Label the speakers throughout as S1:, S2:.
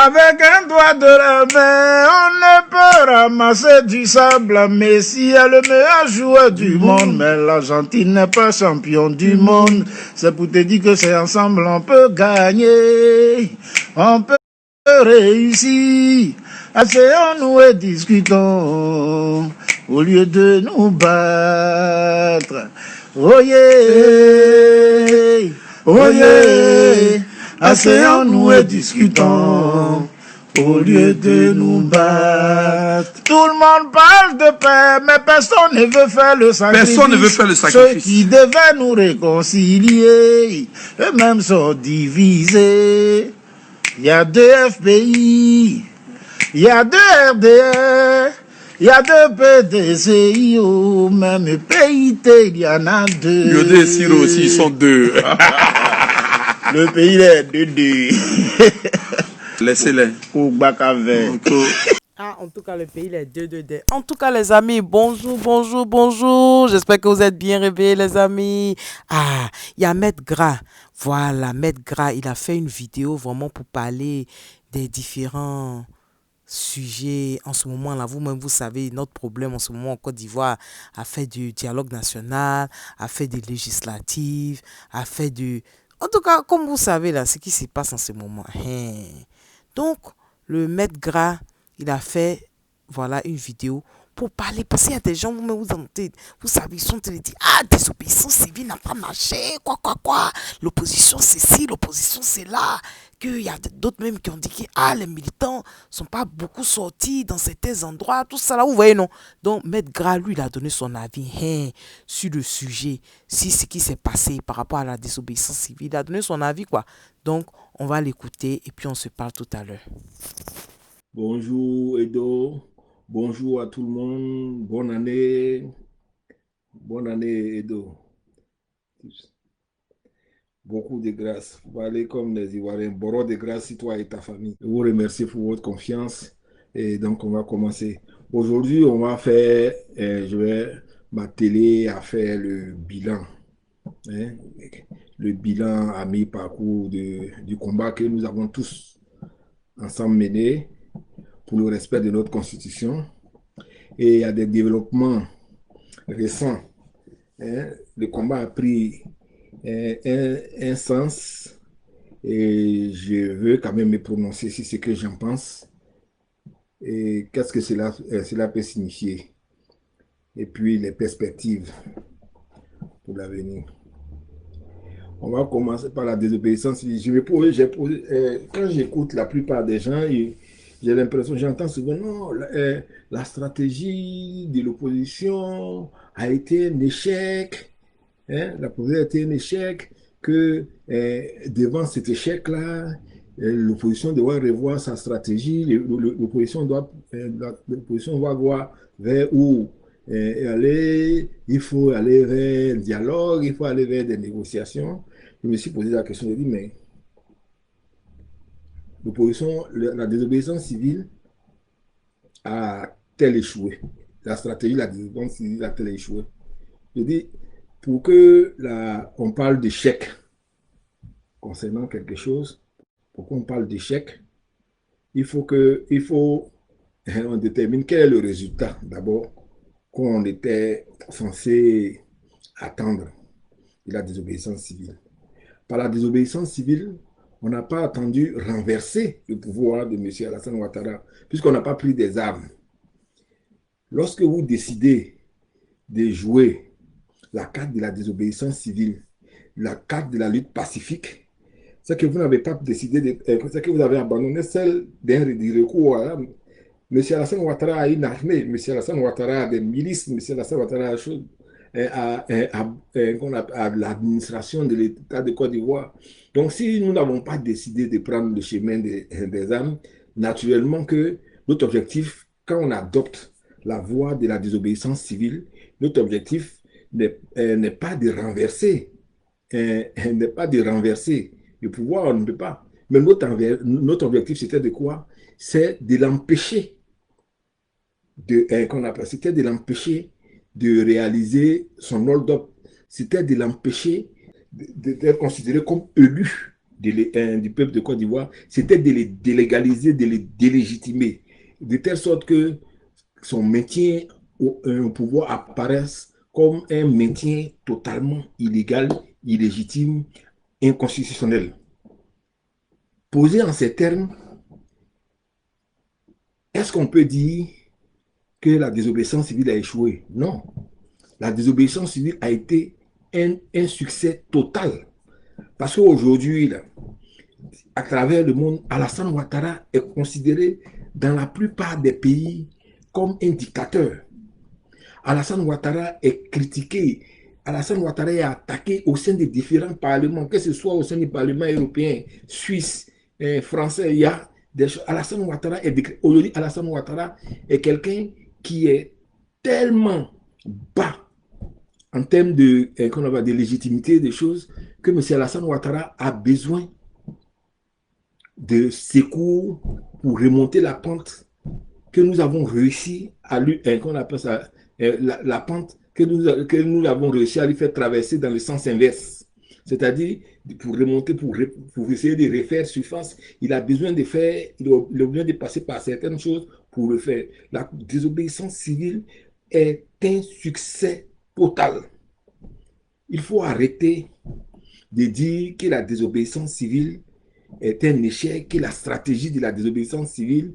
S1: Avec un doigt de la main, on ne peut ramasser du sable. Messi est le meilleur joueur du monde, mais l'Argentine n'est pas champion du monde. C'est pour te dire que c'est ensemble on peut gagner, on peut réussir. Asseyons-nous et discutons au lieu de nous battre. Oh yeah, oh yeah. Asseyons-nous et discutons au lieu de nous battre. Tout le monde parle de paix, mais personne ne veut faire le sacrifice.
S2: Personne ne veut faire le sacrifice.
S1: Ceux qui devaient nous réconcilier, eux-mêmes sont divisés. Il y a deux FPI, il y a deux RDR, il y a deux PDCIO, même PIT, il y en a deux.
S2: Yodé et Siro aussi, ils sont deux.
S1: Le pays est deux.
S2: Laissez-les.
S3: Ah, en tout cas, le pays, les deux. En tout cas, les amis, bonjour. J'espère que vous êtes bien réveillés, les amis. Ah, il y a Maître Gras. Voilà, Maître Gras, il a fait une vidéo vraiment pour parler des différents sujets en ce moment là. Vous-même, vous savez, notre problème en ce moment en Côte d'Ivoire a fait du dialogue national, a fait des législatives, a fait du... En tout cas, comme vous savez là, ce qui se passe en ce moment. Donc, le Maître Gras, il a fait, voilà, une vidéo pour parler. Parce qu'il y a des gens, vous savez, ils sont en train de dire, ah, désobéissance civile n'a pas marché, quoi. L'opposition, c'est ci, l'opposition, c'est là. Qu'il y a d'autres même qui ont dit que, ah, les militants sont pas beaucoup sortis dans certains endroits, tout ça là, vous voyez, non? Donc, Maître Gras, lui, il a donné son avis sur le sujet, sur ce qui s'est passé par rapport à la désobéissance civile. Il a donné son avis, quoi. Donc, on va l'écouter et puis on se parle tout à l'heure.
S4: Bonjour Edo, bonjour à tout le monde, bonne année Edo. Beaucoup de grâce. Vous allez comme les Ivoiriens, boro de grâce si toi et ta famille. Je vous remercie pour votre confiance et donc on va commencer. Aujourd'hui, on va faire, je vais m'atteler à faire le bilan. Le bilan à mi-parcours du combat que nous avons tous ensemble mené pour le respect de notre constitution. Et il y a des développements récents. Le combat a pris un sens et je veux quand même me prononcer sur ce que j'en pense et qu'est-ce que cela peut signifier et puis les perspectives pour l'avenir. On va commencer par la désobéissance. Quand j'écoute la plupart des gens, j'ai l'impression, j'entends souvent, non, la stratégie de l'opposition a été un échec. La position a été un échec, que devant cet échec-là, l'opposition doit revoir sa stratégie, l'opposition doit voir vers où aller, il faut aller vers le dialogue, il faut aller vers des négociations. Je me suis posé la question, je me dis, mais l'opposition, la désobéissance civile a-t-elle échoué? La stratégie de la désobéissance civile a-t-elle échoué? Je dis, pour que on parle d'échec concernant quelque chose, pour qu'on parle d'échec, on détermine quel est le résultat d'abord qu'on était censé attendre de la désobéissance civile. Par la désobéissance civile, on n'a pas attendu renverser le pouvoir de M. Alassane Ouattara, puisqu'on n'a pas pris des armes. Lorsque vous décidez de jouer la carte de la désobéissance civile, la carte de la lutte pacifique, c'est que vous n'avez pas décidé, c'est que vous avez abandonné celle d'un recours. M. Alassane Ouattara a une armée, M. Alassane Ouattara a des milices, M. Alassane Ouattara a l'administration de l'État de Côte d'Ivoire. Donc, si nous n'avons pas décidé de prendre le chemin des armes, naturellement que notre objectif, quand on adopte la voie de la désobéissance civile, notre objectif n'est pas de renverser, le pouvoir, on ne peut pas. Mais notre objectif, c'était de quoi? C'est de l'empêcher, c'était de l'empêcher de réaliser son hold-up. C'était de l'empêcher d'être considéré comme élu du peuple de Côte d'Ivoire, c'était de les délégaliser, de les délégitimer, de telle sorte que son maintien au pouvoir apparaisse comme un maintien totalement illégal, illégitime, inconstitutionnel. Posé en ces termes, est-ce qu'on peut dire que la désobéissance civile a échoué? Non. La désobéissance civile a été un succès total. Parce qu'aujourd'hui, à travers le monde, Alassane Ouattara est considéré dans la plupart des pays comme un dictateur. Alassane Ouattara est critiqué. Alassane Ouattara est attaqué au sein des différents parlements, que ce soit au sein du Parlement européen, suisse, français. Il y a des choses. Alassane Ouattara aujourd'hui, Alassane Ouattara est quelqu'un qui est tellement bas en termes de légitimité des choses que M. Alassane Ouattara a besoin de secours pour remonter la pente que nous avons réussi à lui, qu'on appelle ça, la pente que nous avons réussi à lui faire traverser dans le sens inverse. C'est-à-dire, pour remonter, pour essayer de refaire surface, il a besoin de faire, il a besoin de passer par certaines choses pour le faire. La désobéissance civile est un succès total. Il faut arrêter de dire que la désobéissance civile est un échec, que la stratégie de la désobéissance civile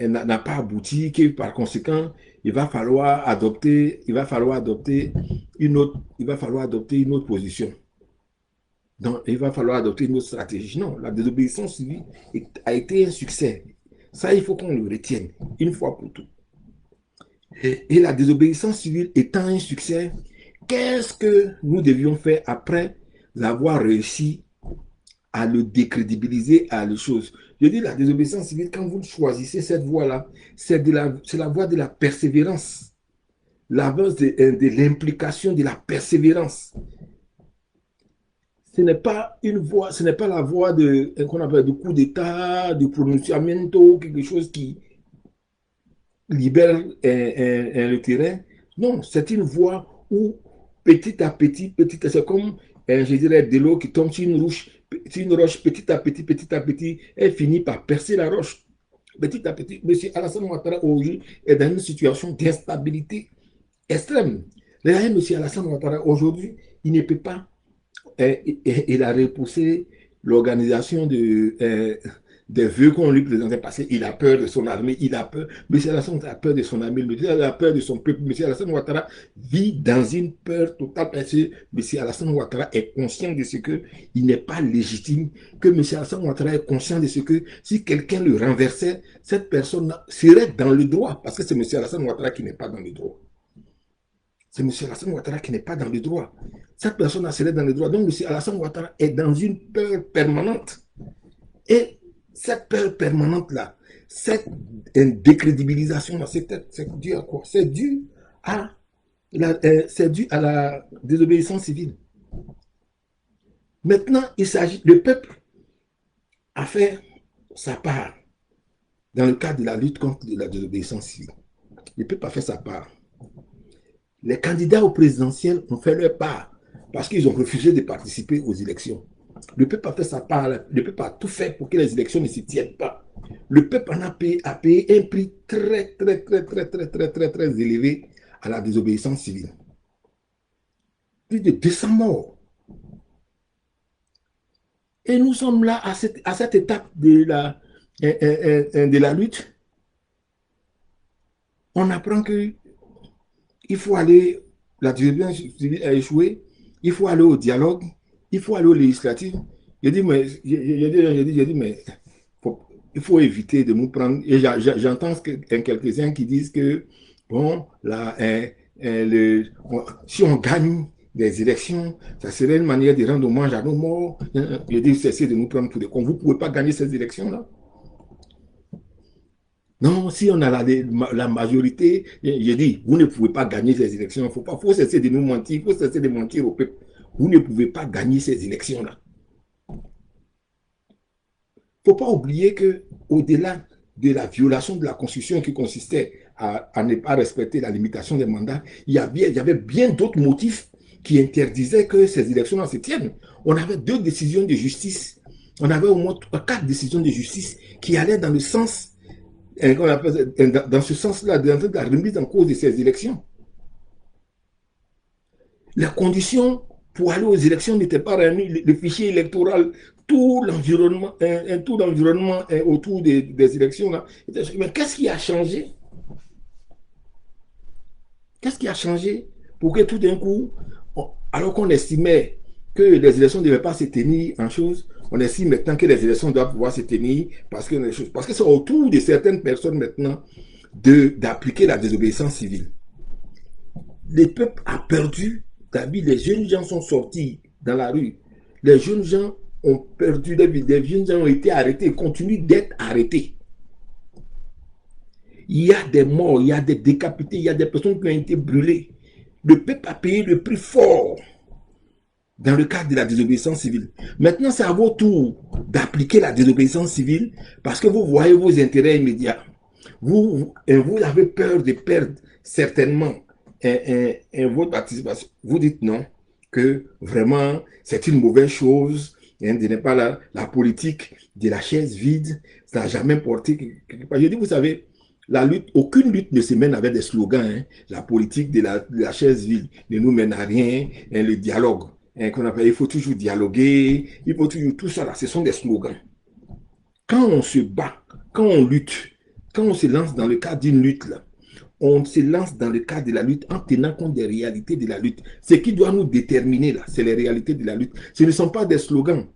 S4: n'a pas abouti, que par conséquent, il va falloir adopter une autre position. Donc, il va falloir adopter une autre stratégie. Non, la désobéissance civile a été un succès. Ça, il faut qu'on le retienne une fois pour toutes. Et la désobéissance civile étant un succès, qu'est-ce que nous devions faire après avoir réussi à le décrédibiliser, à les choses? Je dis la désobéissance civile, quand vous choisissez cette voie-là, c'est la voie de la persévérance, la voie de l'implication, de la persévérance. Ce n'est pas la voie qu'on appelle de coup d'État, de pronunciamento, quelque chose qui libère le terrain. Non, c'est une voie où petit à petit, c'est comme, je dirais, de l'eau qui tombe sur une roche, petit à petit, elle finit par percer la roche. Petit à petit, M. Alassane Ouattara aujourd'hui est dans une situation d'instabilité extrême. M. Alassane Ouattara aujourd'hui, il ne peut pas, il a repoussé l'organisation des vœux qu'on lui présentait parce qu'il a peur de son armée, il a peur. M. Alassane Ouattara a peur de son armée, il a peur de son peuple. M. Alassane Ouattara vit dans une peur totale parce que M. Alassane Ouattara est conscient de ce qu'il n'est pas légitime, que M. Alassane Ouattara est conscient de ce que si quelqu'un le renversait, cette personne serait dans le droit parce que c'est M. Alassane Ouattara qui n'est pas dans le droit. C'est M. Alassane Ouattara qui n'est pas dans le droit. Cette personne serait dans le droit. Donc, M. Alassane Ouattara est dans une peur permanente. Et cette peur permanente-là, cette décrédibilisation-là, c'est dû à quoi? C'est dû à la désobéissance civile. Maintenant, le peuple a fait sa part dans le cadre de la lutte contre la désobéissance civile. Le peuple a fait sa part. Les candidats au présidentiel ont fait leur part parce qu'ils ont refusé de participer aux élections. Le peuple a fait sa part, le peuple a tout fait pour que les élections ne s'y tiennent pas. Le peuple a payé un prix très élevé à la désobéissance civile. Plus de 200 morts. Et nous sommes là à cette étape de la lutte. On apprend que il faut aller, la désobéissance civile a échoué, il faut aller au dialogue, il faut aller aux législatives. J'ai dit, mais il faut éviter de nous prendre. Et j'entends quelques-uns qui disent que, bon, si on gagne des élections, ça serait une manière de rendre hommage à nos morts. Je dis, cessez de nous prendre pour des cons. Vous ne pouvez pas gagner ces élections-là. Non, si on a la majorité, j'ai dit, vous ne pouvez pas gagner ces élections. Il faut cesser de nous mentir, il faut cesser de mentir au peuple. Vous ne pouvez pas gagner ces élections-là. Il ne faut pas oublier qu'au-delà de la violation de la Constitution qui consistait à ne pas respecter la limitation des mandats, il y avait bien d'autres motifs qui interdisait que ces élections se tiennent. On avait 2 décisions de justice. On avait au moins 4 décisions de justice qui allaient dans le sens, dans ce sens-là, de la remise en cause de ces élections. Les conditions pour aller aux élections n'étaient pas réunies. Le fichier électoral, tout l'environnement autour des élections là. Mais qu'est-ce qui a changé? Qu'est-ce qui a changé pour que tout d'un coup, alors qu'on estimait que les élections ne devaient pas se tenir en chose, on estime maintenant que les élections doivent pouvoir se tenir parce que c'est autour de certaines personnes maintenant d'appliquer la désobéissance civile. Le peuple a perdu, David, les jeunes gens sont sortis dans la rue. Les jeunes gens ont perdu la vie, les jeunes gens ont été arrêtés et continuent d'être arrêtés. Il y a des morts, il y a des décapités, il y a des personnes qui ont été brûlées. Le peuple a payé le prix fort dans le cadre de la désobéissance civile. Maintenant, c'est à votre tour d'appliquer la désobéissance civile parce que vous voyez vos intérêts immédiats. Vous avez peur de perdre certainement votre participation. Vous dites non, que vraiment c'est une mauvaise chose, de ne pas la politique de la chaise vide, ça n'a jamais porté. Je dis, vous savez, la lutte, aucune lutte ne se mène avec des slogans. La politique de la chaise vide ne nous mène à rien. Le dialogue, il faut toujours dialoguer, il faut toujours tout ça là, ce sont des slogans. Quand on se bat, quand on lutte, quand on se lance dans le cadre d'une lutte là, on se lance dans le cadre de la lutte en tenant compte des réalités de la lutte. Ce qui doit nous déterminer là, c'est les réalités de la lutte. Ce ne sont pas des slogans.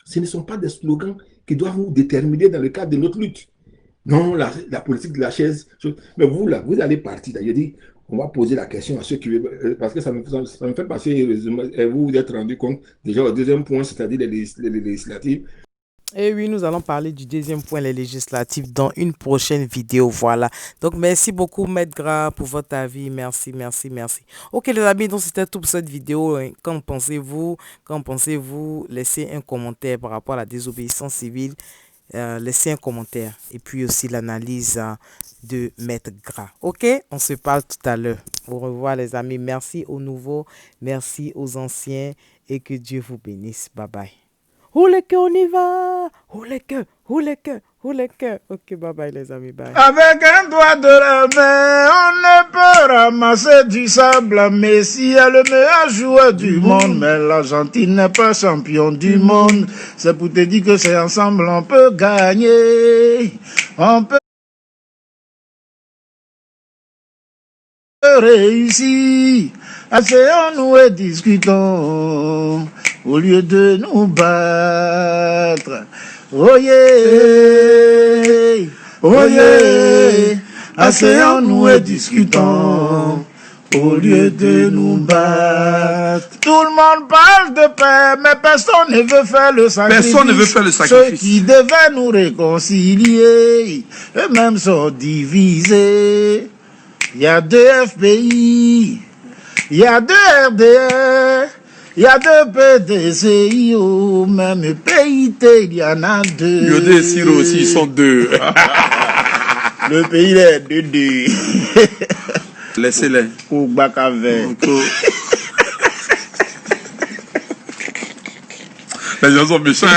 S4: Ce ne sont pas des slogans qui doivent nous déterminer dans le cadre de notre lutte. Non, la politique de la chaise. Mais vous, là, vous allez partir. Là. Je dis, on va poser la question à ceux qui veulent. Parce que ça me fait passer. Et vous vous êtes rendu compte, déjà, au deuxième point, c'est-à-dire les législatives.
S3: Et oui, nous allons parler du deuxième point, les législatives, dans une prochaine vidéo. Voilà. Donc, merci beaucoup, Maître Gras, pour votre avis. Merci, merci, merci. Ok, les amis, donc c'était tout pour cette vidéo. Qu'en pensez-vous? Qu'en pensez-vous? Laissez un commentaire par rapport à la désobéissance civile. Laissez un commentaire. Et puis aussi l'analyse de Maître Gras. Ok, on se parle tout à l'heure. Au revoir, les amis. Merci aux nouveaux. Merci aux anciens. Et que Dieu vous bénisse. Bye bye. Oulé que on y va. Oulé que. Ok, bye bye les amis, bye.
S1: Avec un doigt de la main, on ne peut ramasser du sable. Messi est le meilleur joueur du monde, mais l'Argentine n'est pas champion du monde. C'est pour te dire que c'est ensemble on peut gagner. On peut réussir. Asseyons-nous et discutons au lieu de nous battre. Oh yeah, asseyons-nous et discutons au lieu de nous battre. Tout le monde parle de paix, mais personne ne veut faire le sacrifice.
S2: Personne ne veut faire le sacrifice.
S1: Ceux qui devaient nous réconcilier, eux-mêmes sont divisés. Il y a 2 FPI, il y a 2 RDR. Il y a 2 PDCIO, même PIT, il y en a 2.
S2: Yodé et Siro aussi, ils sont 2.
S1: Le pays est 2.
S2: Laissez-les.
S1: Au bac à verre.
S2: Les gens sont méchants.